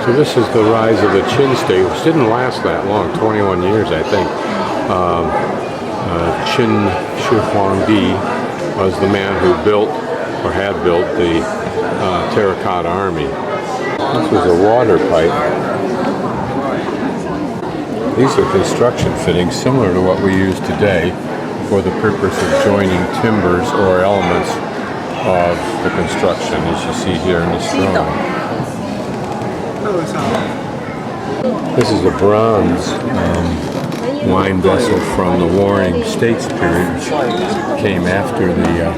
So this is the rise of the Qin state, which didn't last that long, 21 years, I think. Qin Shi Huangdi was the man who built, or had built, the terracotta army. This was a water pipe. These are construction fittings similar to what we use today for the purpose of joining timbers or elements of the construction, as you see here in this drawing. This is a bronze wine vessel from the Warring States period, which came after the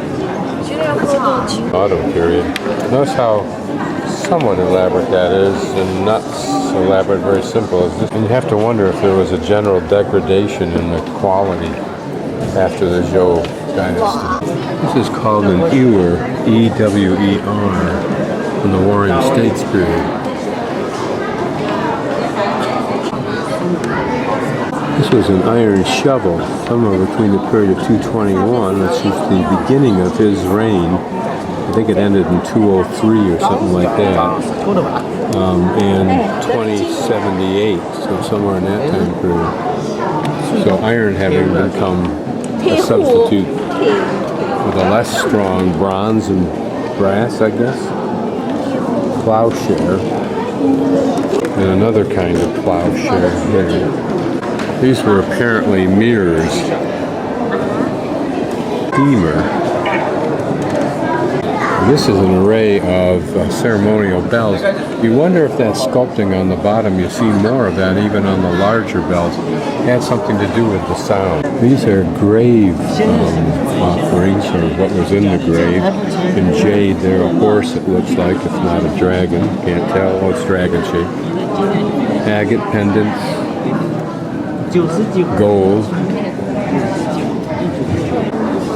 Autumn period. Notice how somewhat elaborate that is, and not so elaborate, very simple. And you have to wonder if there was a general degradation in the quality after the Zhou dynasty. This is called an ewer, E-W-E-R, in the Warring States period. This was an iron shovel, somewhere between the period of 221, which is the beginning of his reign. I think it ended in 203 or something like that, and 2078, so somewhere in that time period. So iron having become a substitute with a less strong bronze and brass, I guess. Plowshare, and another kind of plowshare here. These were apparently mirrors. Steamer. This is an array of ceremonial bells. You wonder if that sculpting on the bottom, you see more of that even on the larger bells, had something to do with the sound. These are grave offerings, or what was in the grave. In jade, they're a horse, it looks like, if not a dragon. Can't tell. Oh, it's dragon shaped. Agate pendants. Gold.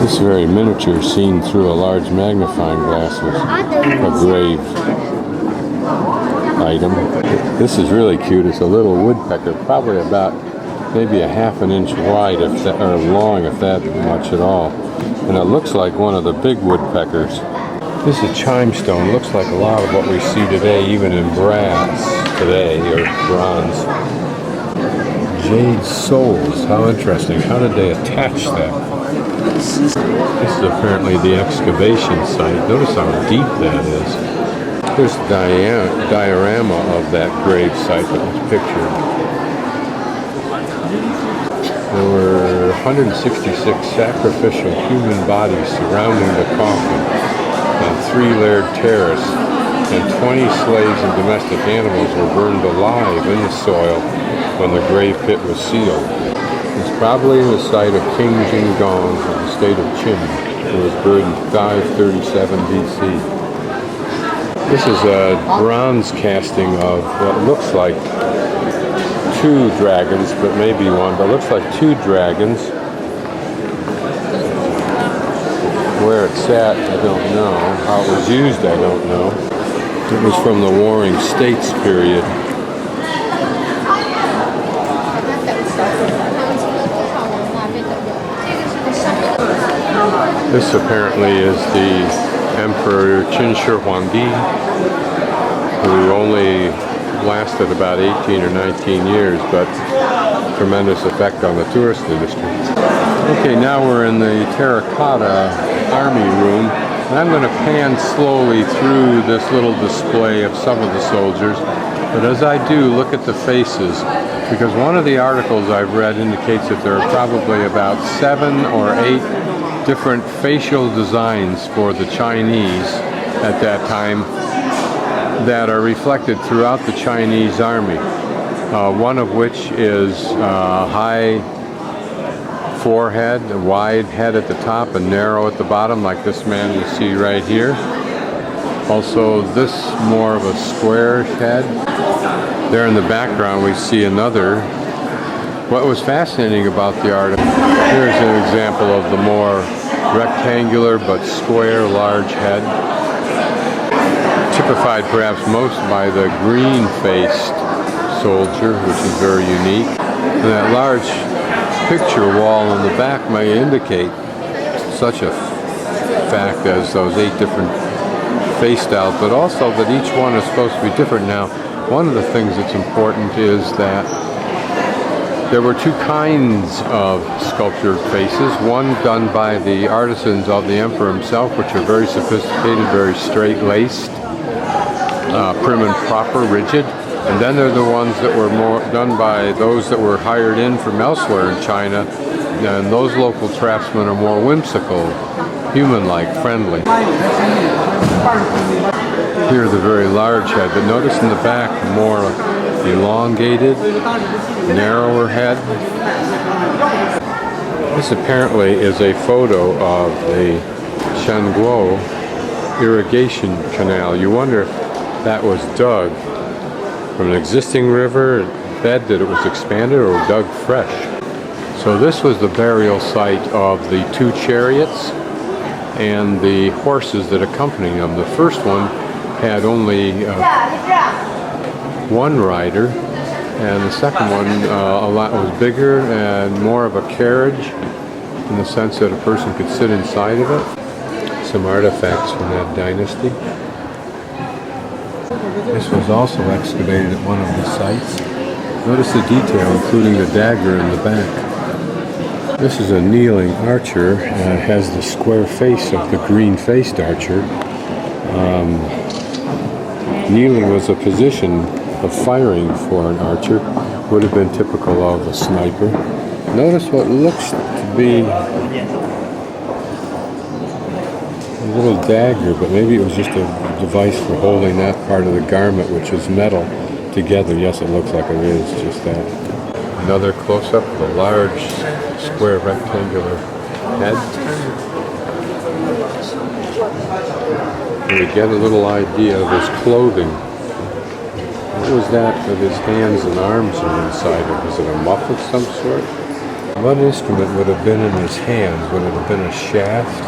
This very miniature seen through a large magnifying glass was a grave item. This is really cute. It's a little woodpecker, probably about maybe a half an inch wide, if that, or long, if that much at all. And it looks like one of the big woodpeckers. This is chime stone. Looks like a lot of what we see today, even in brass today, or bronze. Jade soles. How interesting. How did they attach that? This is apparently the excavation site. Notice how deep that is. Here's a diorama of that grave site that was pictured. There were 166 sacrificial human bodies surrounding the coffin on 3-layered terrace, and 20 slaves and domestic animals were burned alive in the soil when the grave pit was sealed. It's probably the site of King Jinggong of the state of Qin, who was buried in 537 BC. This is a bronze casting of what looks like 2 dragons, but maybe one, but looks like 2 dragons. Where it sat, I don't know. How it was used, I don't know. It was from the Warring States period. This apparently is the Emperor Qin Shi Huangdi, who only lasted about 18 or 19 years, but tremendous effect on the tourist industry. Okay, now we're in the terracotta army room, and I'm going to pan slowly through this little display of some of the soldiers. But as I do, look at the faces, because one of the articles I've read indicates that there are probably about 7 or 8 different facial designs for the Chinese at that time that are reflected throughout the Chinese army. One of which is high forehead, a wide head at the top and narrow at the bottom, like this man you see right here. Also this more of a square head. There in the background we see another. What was fascinating about the art, here's an example of the more rectangular but square large head, typified perhaps most by the green-faced soldier, which is very unique. And that large picture wall on the back may indicate such a fact as those 8 different face styles, but also that each one is supposed to be different. Now, One of the things that's important is that there were two kinds of sculptured faces. One done by the artisans of the emperor himself, which are very sophisticated, very straight-laced, prim and proper, rigid. And then there are the ones that were more done by those that were hired in from elsewhere in China. And those local craftsmen are more whimsical, human-like, friendly. Here the very large head, but notice in the back more elongated, narrower head. This apparently is a photo of the Shaanxi irrigation canal. You wonder if that was dug from an existing river bed, that it was expanded, or dug fresh. So this was the burial site of the two chariots and the horses that accompanied them. The first one had only one rider, and the second one a lot was bigger and more of a carriage in the sense that a person could sit inside of it. Some artifacts from that dynasty. This was also excavated at one of the sites. Notice the detail, including the dagger in the back. This is a kneeling archer, has the square face of the green-faced archer. Kneeling was a position of firing for an archer, would have been typical of a sniper. Notice what looks to be a little dagger, but maybe it was just a device for holding that part of the garment, which is metal, together. Yes, it looks like it is just that. Another close-up of a large square rectangular head. And we get a little idea of his clothing. What was that with his hands and arms on the side? Was it a muff of some sort? What instrument would have been in his hands? Would it have been a shaft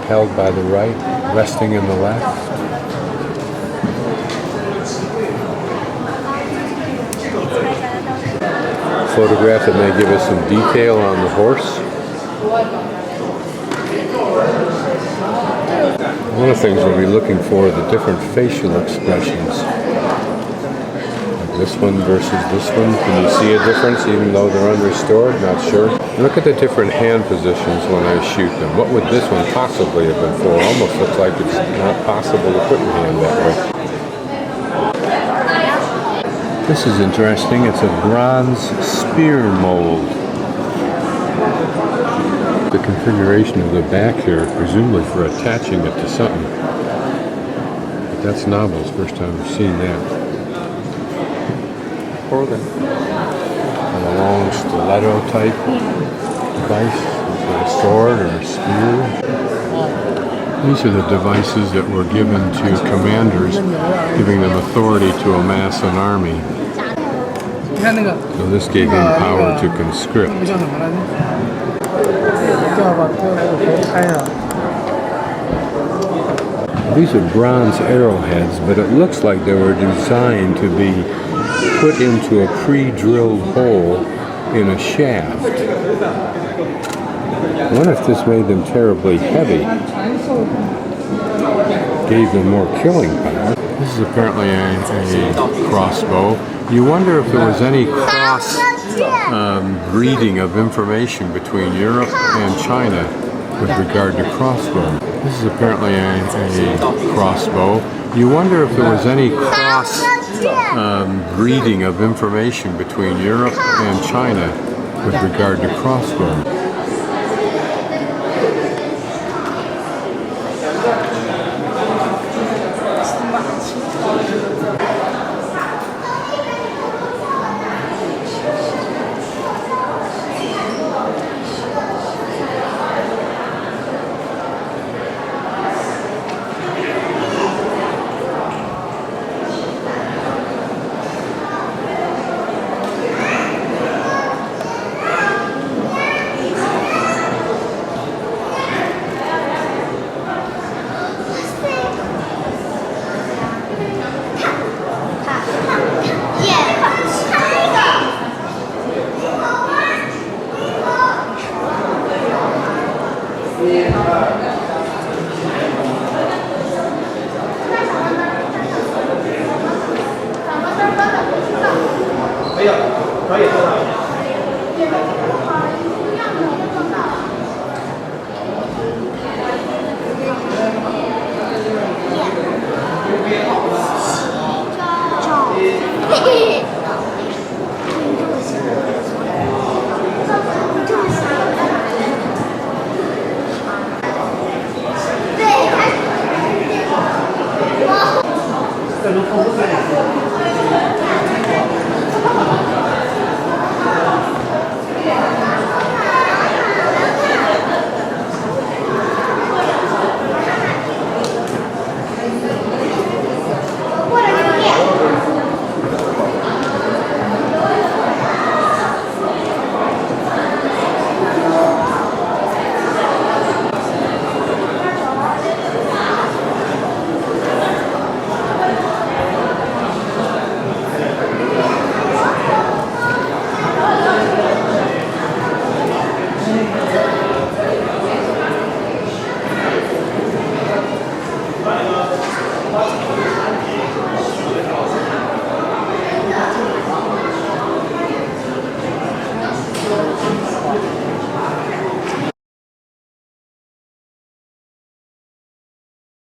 held by the right, resting in the left? Photograph that may give us some detail on the horse. One of the things we'll be looking for are the different facial expressions. Like this one versus this one. Can you see a difference even though they're unrestored? Not sure. Look at the different hand positions when I shoot them. What would this one possibly have been for? It almost looks like it's not possible to put your hand that way. This is interesting. It's a bronze spear mold. The configuration of the back here, presumably for attaching it to something. But that's novel. It's the first time I've seen that. And a long stiletto type device, a sword or a spear. These are the devices that were given to commanders, giving them authority to amass an army. So this gave him power to conscript. These are bronze arrowheads, but it looks like they were designed to be put into a pre-drilled hole in a shaft. I wonder if this made them terribly heavy. Gave them more killing power. This is apparently a crossbow. You wonder if there was any cross breeding of information between Europe and China with regard to crossbow. This is apparently a crossbow. You wonder if there was any cross breeding of information between Europe and China with regard to crossbow.